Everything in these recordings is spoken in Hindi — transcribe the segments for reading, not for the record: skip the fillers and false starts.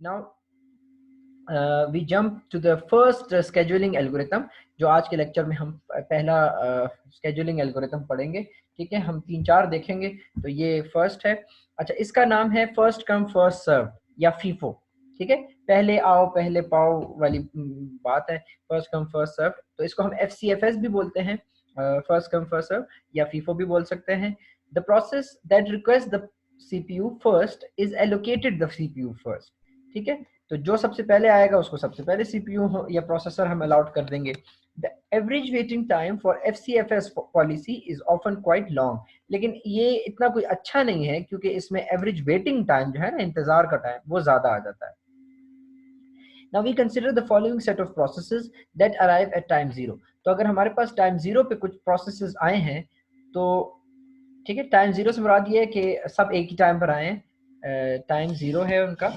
Now we jump to the first scheduling algorithm, जो आज के लेक्चर में हम पहला scheduling एल्गोरिथम पढ़ेंगे। ठीक है, हम 3-4 देखेंगे। तो ये फर्स्ट है। अच्छा, इसका नाम है फर्स्ट कम फर्स्ट सर्व या फीफो। ठीक है, पहले आओ पहले पाओ वाली बात है, फर्स्ट कम फर्स्ट सर्व। तो इसको हम FCFS भी बोलते हैं, फर्स्ट कम फर्स्ट सर्व, या फीफो भी बोल सकते हैं। The process that request the CPU first is allocated the CPU first. ठीक है, तो जो सबसे पहले आएगा उसको सबसे पहले CPU या प्रोसेसर हम अलाउट कर देंगे। The average waiting time for FCFS policy is often quite long, लेकिन ये इतना कोई अच्छा नहीं है क्योंकि इसमें एवरेज वेटिंग टाइम जो है ना, इंतजार का टाइम, वो ज्यादा आ जाता है। Now we consider the following set of processes that arrive at time zero. तो अगर हमारे पास टाइम जीरो पे कुछ प्रोसेसेस आए हैं तो ठीक है, टाइम जीरो से मुराद ये है कि सब एक ही टाइम पर आए हैं, टाइम जीरो है उनका।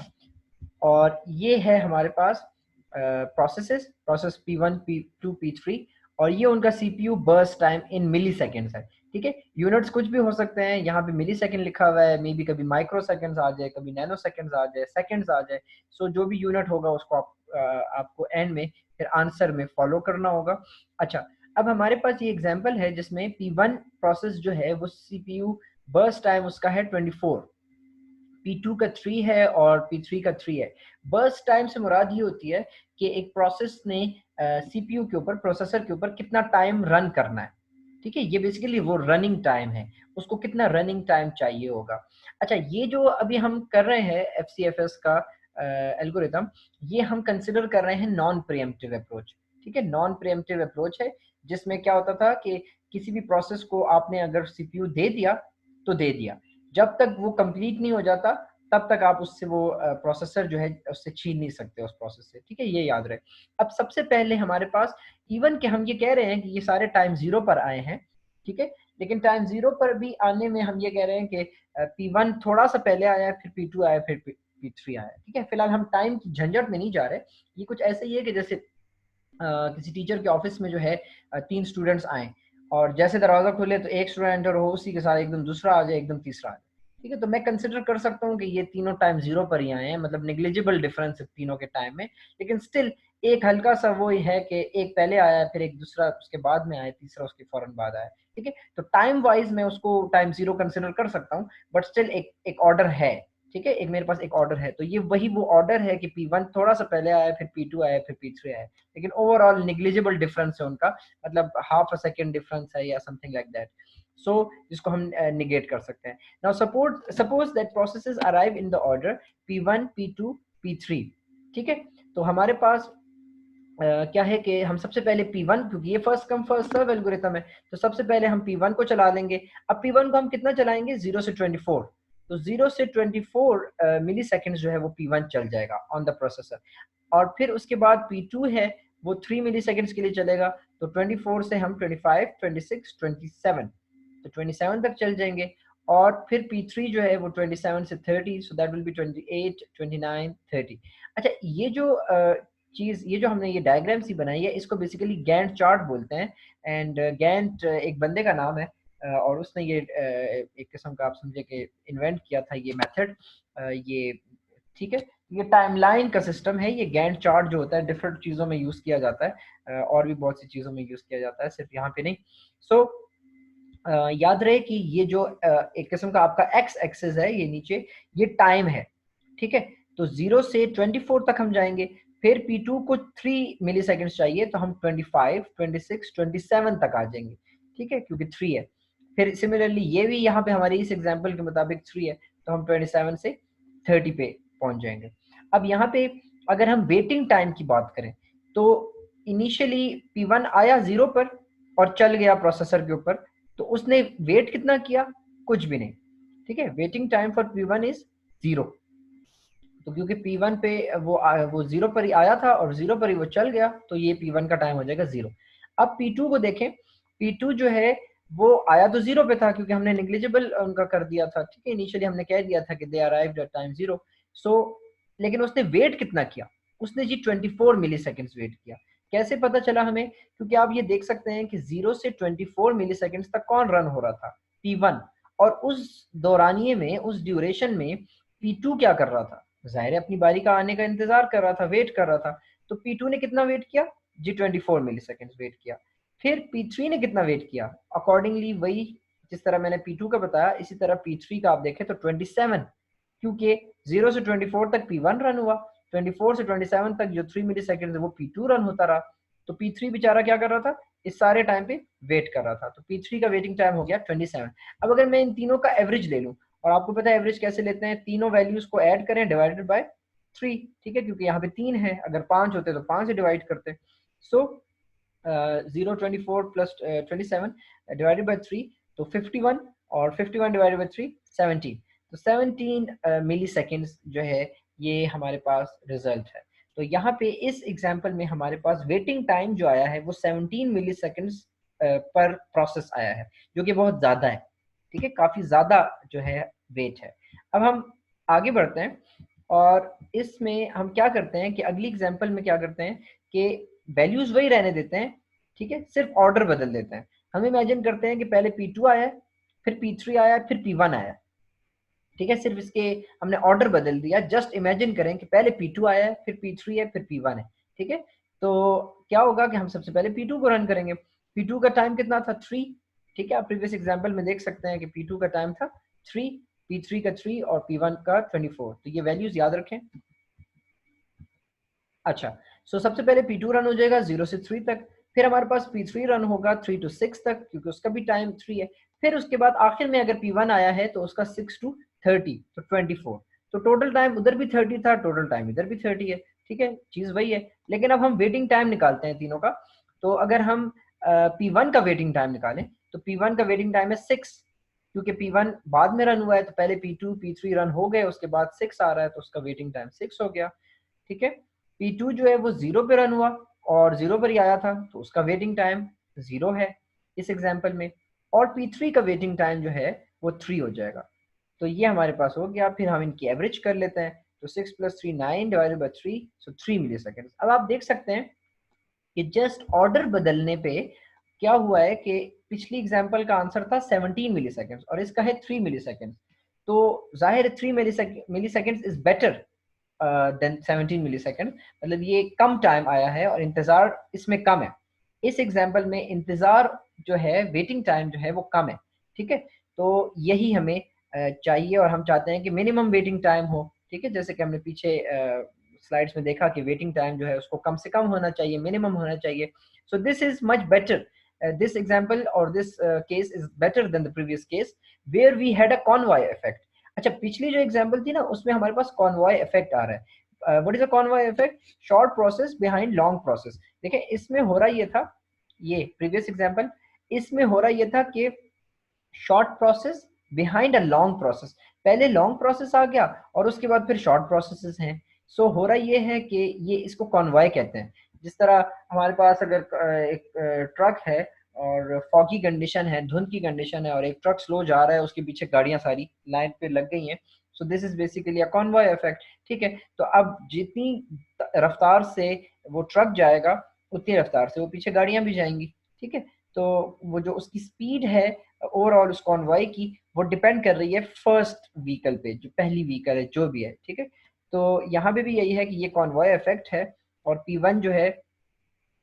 और ये है हमारे पास प्रोसेस P1 P2 P3, और ये उनका CPU burst time in milliseconds है। ठीक है, यूनिट्स कुछ भी हो सकते हैं, यहाँ पे मिली सेकेंड लिखा हुआ है, मे बी कभी माइक्रो सेकेंड्स आ जाए, कभी नैनो सेकेंड्स आ जाए, सेकेंड्स आ जाए। सो जो भी यूनिट होगा उसको आपको एंड में फिर आंसर में फॉलो करना होगा। अच्छा, अब हमारे पास ये एग्जांपल है जिसमें P1 प्रोसेस जो है वो CPU बर्स्ट टाइम उसका है 24, P2 का 3 है और P3 का 3 है। बर्स्ट टाइम से मुराद ये होती है कि एक प्रोसेस ने CPU के ऊपर, प्रोसेसर के ऊपर कितना टाइम रन करना है। ठीक है, ये बेसिकली वो रनिंग टाइम है, उसको कितना रनिंग टाइम चाहिए होगा। अच्छा, ये जो अभी हम कर रहे हैं FCFS का एल्गोरिथम, ये हम कंसिडर कर रहे हैं नॉन प्रीएम्प्टिव अप्रोच। ठीक है, नॉन प्रीएम्प्टिव अप्रोच है जिसमें क्या होता था कि किसी भी प्रोसेस को आपने अगर CPU दे दिया तो दे दिया, जब तक वो कंप्लीट नहीं हो जाता तब तक आप उससे वो प्रोसेसर जो है उससे छीन नहीं सकते उस प्रोसेस से। ठीक है, ये याद रहे। अब सबसे पहले हमारे पास इवन कि हम ये कह रहे हैं कि ये सारे टाइम जीरो पर आए हैं। ठीक है, लेकिन टाइम जीरो पर भी आने में हम ये कह रहे हैं कि P1 थोड़ा सा पहले आया, फिर P2 आया, फिर P3 आया। ठीक है, फिलहाल हम टाइम की झंझट में नहीं जा रहे। ये कुछ ऐसे ही है कि जैसे किसी टीचर के ऑफिस में जो है 3 स्टूडेंट्स आए, और जैसे दरवाजा खुले तो एक स्टूडेंट एंटर हो, उसी के साथ एकदम दूसरा आ जाए, एकदम तीसरा आ जाए। ठीक है, तो मैं कंसिडर कर सकता हूँ कि ये तीनों टाइम जीरो पर ही आए हैं, मतलब नेग्लिजिबल डिफरेंस है तीनों के टाइम में, लेकिन स्टिल एक हल्का सा वो ही है कि एक पहले आया, फिर एक दूसरा उसके बाद में आया, तीसरा उसके फौरन बाद आया। ठीक है, तो टाइम वाइज मैं उसको टाइम जीरो कंसिडर कर सकता हूँ, बट स्टिल एक ऑर्डर है। ठीक है, एक मेरे पास एक ऑर्डर है, तो ये वही वो ऑर्डर है कि P1 थोड़ा सा पहले आया, फिर P2 आया, फिर P3 आया, लेकिन ओवरऑल नेग्लिजिबल डिफरेंस है उनका, मतलब हाफ अ सेकेंड डिफरेंस है या समथिंग लाइक दैट। सो जिसको हम निगेट कर सकते हैं। Now suppose that processes arrive in the order P1 P2 P3। ठीक है, तो हमारे पास क्या है कि हम सबसे पहले P1, क्योंकि ये first come first serve algorithm है, तो सबसे पहले हम P1 को चला लेंगे। अब P1 को हम कितना चलाएंगे, 0 से 24, तो 0 से 24 मिली सेकेंड जो है वो P1 चल जाएगा ऑन द प्रोसेसर। और फिर उसके बाद P2 है, वो 3 मिली सेकेंड्स के लिए चलेगा, तो 24 से हम 25 26 27, तो 27 तक चल जाएंगे। और फिर P3 जो है वो 27 से 30, सो दैट विल बी 28 29 30। अच्छा, ये जो चीज़, ये जो हमने ये डायग्राम सी बनाई है, इसको बेसिकली गैंट चार्ट बोलते हैं। एंड गैंट एक बंदे का नाम है, और उसने ये एक किस्म का आप समझे कि इन्वेंट किया था ये मेथड, ये। ठीक है, ये टाइमलाइन का सिस्टम है। ये गैंट चार्ट जो होता है डिफरेंट चीज़ों में यूज़ किया जाता है, और भी बहुत सी चीज़ों में यूज़ किया जाता है, सिर्फ यहाँ पे नहीं। सो याद रहे कि ये जो एक किस्म का आपका एक्स एक्सिस है, ये नीचे ये टाइम है। ठीक है, तो 0 से 24 तक हम जाएंगे, फिर P2 को 3 मिली सेकेंड्स चाहिए, तो हम 25 26 27 तक आ जाएंगे। ठीक है, क्योंकि 3 है। फिर सिमिलरली ये भी यहाँ पे हमारी इस एग्जांपल के मुताबिक 3 है, तो हम 27 से 30 पे पहुंच जाएंगे। अब यहाँ पे अगर हम वेटिंग टाइम की बात करें, तो इनिशियली P1 आया 0 पर और चल गया प्रोसेसर के ऊपर, तो उसने वेट कितना किया, कुछ भी नहीं। ठीक है, waiting time for P1 is 0। तो क्योंकि P1 पे वो 0 पर ही आया था और 0 पर ही वो चल गया, तो ये P1 का टाइम हो जाएगा 0। अब P2 को देखें, P2 जो है वो आया तो 0 पे था, क्योंकि हमने नेग्लिजिबल उनका कर दिया था। ठीक है, इनिशियली हमने कह दिया था कि दे अराइव्ड एट टाइम 0। सो लेकिन उसने वेट कितना किया, उसने जी 24 मिली सेकेंड्स वेट किया। कैसे पता चला हमें, क्योंकि आप ये देख सकते हैं कि 0 से 24 मिली सेकेंड्स तक कौन रन हो रहा था, P1। और उस दौरानिए में, उस ड्यूरेशन में P2 क्या कर रहा था, जाहिर है अपनी बारी का आने का इंतजार कर रहा था, वेट कर रहा था। तो P2 ने कितना वेट किया जी, 24 मिली सेकेंड्स वेट किया। फिर P3 ने कितना वेट किया, अकॉर्डिंगली वही जिस तरह मैंने P2 का बताया इसी तरह P3 का आप देखें तो 27, क्योंकि 0 से 24 तक P1 रन हुआ, 24 से 27 तक जो 3 मिली सेकेंड वो P2 रन होता रहा। तो P3 बेचारा क्या कर रहा था, इस सारे टाइम पे वेट कर रहा था। तो P3 का वेटिंग टाइम हो गया 27। अब अगर मैं इन तीनों का एवरेज ले लूं, और आपको पता है एवरेज कैसे लेते हैं, तीनों वैल्यूज को ऐड करें डिवाइडेड बाय 3, ठीक है, क्योंकि यहाँ पे 3 है, अगर 5 होते तो 5 से डिवाइड करते। सो 024 प्लस 27 डिवाइडेड बाय 3, तो 51, और 51 डिवाइडेड बाय 3 17। तो 17 मिली सेकेंड्स जो है ये हमारे पास रिजल्ट है। तो यहाँ पे इस एग्जाम्पल में हमारे पास वेटिंग टाइम जो आया है वो 17 मिली सेकेंड्स पर प्रोसेस आया है, जो कि बहुत ज़्यादा है, ठीक है, काफ़ी ज़्यादा जो है वेट है। अब हम आगे बढ़ते हैं और इसमें हम क्या करते हैं कि अगली एग्जाम्पल में क्या करते हैं कि वैल्यूज वही रहने देते हैं, ठीक है, सिर्फ ऑर्डर बदल देते हैं। हम इमेजिन करते हैं कि पहले P2 आया, फिर P3 आया, फिर P1 आया, ठीक है, सिर्फ इसके हमने ऑर्डर बदल दिया। जस्ट इमेजिन करें कि पहले P2 आया है, फिर P3 है, फिर P1 है, ठीक है। तो क्या होगा कि हम सबसे पहले P2 को रन करेंगे। P2 का टाइम कितना था, 3, ठीक है, आप प्रीवियस एग्जाम्पल में देख सकते हैं कि P2 का टाइम था 3, P3 का 3 और P1 का 24। तो ये वैल्यूज याद रखें। अच्छा, सो सबसे पहले P2 रन हो जाएगा 0 से 3 तक, फिर हमारे पास P3 रन होगा 3 to 6 तक, क्योंकि उसका भी टाइम 3 है। फिर उसके बाद आखिर में अगर P1 आया है तो उसका 6 to 30, तो 24। तो टोटल टाइम उधर भी 30 था, टोटल टाइम इधर भी 30 है, ठीक है, चीज़ वही है। लेकिन अब हम वेटिंग टाइम निकालते हैं तीनों का। तो अगर हम P1 का वेटिंग टाइम निकालें तो P1 का वेटिंग टाइम है 6, क्योंकि P1 बाद में रन हुआ है, तो पहले P2 P3 रन हो गए, उसके बाद 6 आ रहा है, तो उसका वेटिंग टाइम 6 हो गया, ठीक है। P2 जो है वो 0 पे रन हुआ और 0 पर ही आया था, तो उसका वेटिंग टाइम 0 है इस एग्जाम्पल में। और P3 का वेटिंग टाइम जो है वो 3 हो जाएगा। तो ये हमारे पास हो गया। फिर हम इनकी एवरेज कर लेते हैं, तो 6 + 3 9 divided by 3, so 3 millisecond. अब आप देख सकते हैं कि जस्ट ऑर्डर बदलने पे क्या हुआ है कि पिछली एग्जाम्पल का आंसर था 17 मिली सेकेंड्स और इसका है 3 मिली सेकेंड्स। तो जाहिर है 3 milliseconds is better than 17 millisecond, मतलब ये कम टाइम आया है और इंतजार इसमें कम है। इस एग्जाम्पल में इंतजार जो है, वेटिंग टाइम जो है वो कम है, ठीक है। तो यही हमें चाहिए और हम चाहते हैं कि मिनिमम वेटिंग टाइम हो, ठीक है, जैसे कि हमने पीछे स्लाइड्स में देखा कि वेटिंग टाइम जो है उसको कम से कम होना चाहिए, मिनिमम होना चाहिए। So this is much better, this example or this case is better than the previous case where we had a convoy effect. अच्छा, पिछली जो एग्जांपल थी ना उसमें हमारे पास कॉन्वॉय इफेक्ट आ रहा है। What is a convoy effect, short process behind long process. देखिए इसमें हो रहा ये था, ये प्रीवियस एग्जांपल, इसमें हो रहा ये था कि short process behind a long process, पहले लॉन्ग प्रोसेस आ गया और उसके बाद फिर शॉर्ट प्रोसेसेस हैं। सो हो रहा ये है कि ये इसको कॉन्वॉय कहते हैं। जिस तरह हमारे पास अगर एक ट्रक है और फॉगी कंडीशन है, धुंध की कंडीशन है, और एक ट्रक स्लो जा रहा है, उसके पीछे गाड़ियां सारी लाइन पे लग गई हैं। So this is basically a convoy effect, ठीक है। तो अब जितनी रफ्तार से वो ट्रक जाएगा उतनी रफ्तार से वो पीछे गाड़ियां भी जाएंगी, ठीक है। तो वो जो उसकी स्पीड है ओवरऑल उस कॉन्वॉय की, वो डिपेंड कर रही है फर्स्ट व्हीकल पे, जो पहली व्हीकल है जो भी है, ठीक है। तो यहाँ पे भी यही है कि ये कॉन्वॉय इफेक्ट है। और P1 जो है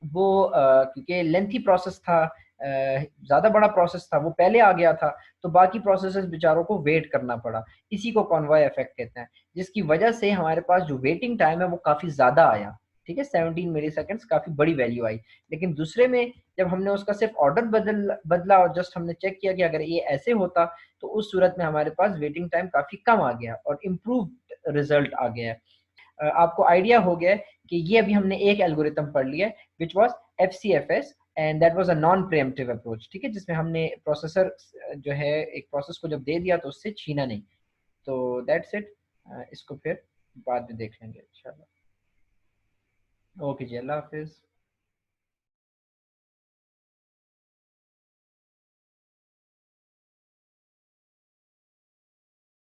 वो क्योंकि लेंथी प्रोसेस था, ज़्यादा बड़ा प्रोसेस था, वो पहले आ गया था, तो बाकी प्रोसेसेस बेचारों को वेट करना पड़ा। इसी को कॉन्वॉय इफेक्ट कहते हैं, जिसकी वजह से हमारे पास जो वेटिंग टाइम है वो काफ़ी ज़्यादा आया, ठीक है, 17 मिली सेकेंड्स, काफ़ी बड़ी वैल्यू आई। लेकिन दूसरे में जब हमने उसका सिर्फ ऑर्डर बदला और जस्ट हमने चेक किया कि अगर ये ऐसे होता तो उस सूरत में हमारे पास वेटिंग टाइम काफ़ी कम आ गया और इम्प्रूव रिजल्ट आ गया है। आपको आइडिया हो गया कि ये अभी हमने एक एल्गोरिथम पढ़ लिया है which was FCFS, and that was a non pre-emptive approach, ठीक है, जिसमें हमने प्रोसेसर जो है एक प्रोसेस को जब दे दिया तो उससे छीना नहीं। तो दैट्स इट, इसको फिर बाद में देख लेंगे इंशाल्लाह। ओके जी, अल्लाह हाफिज़।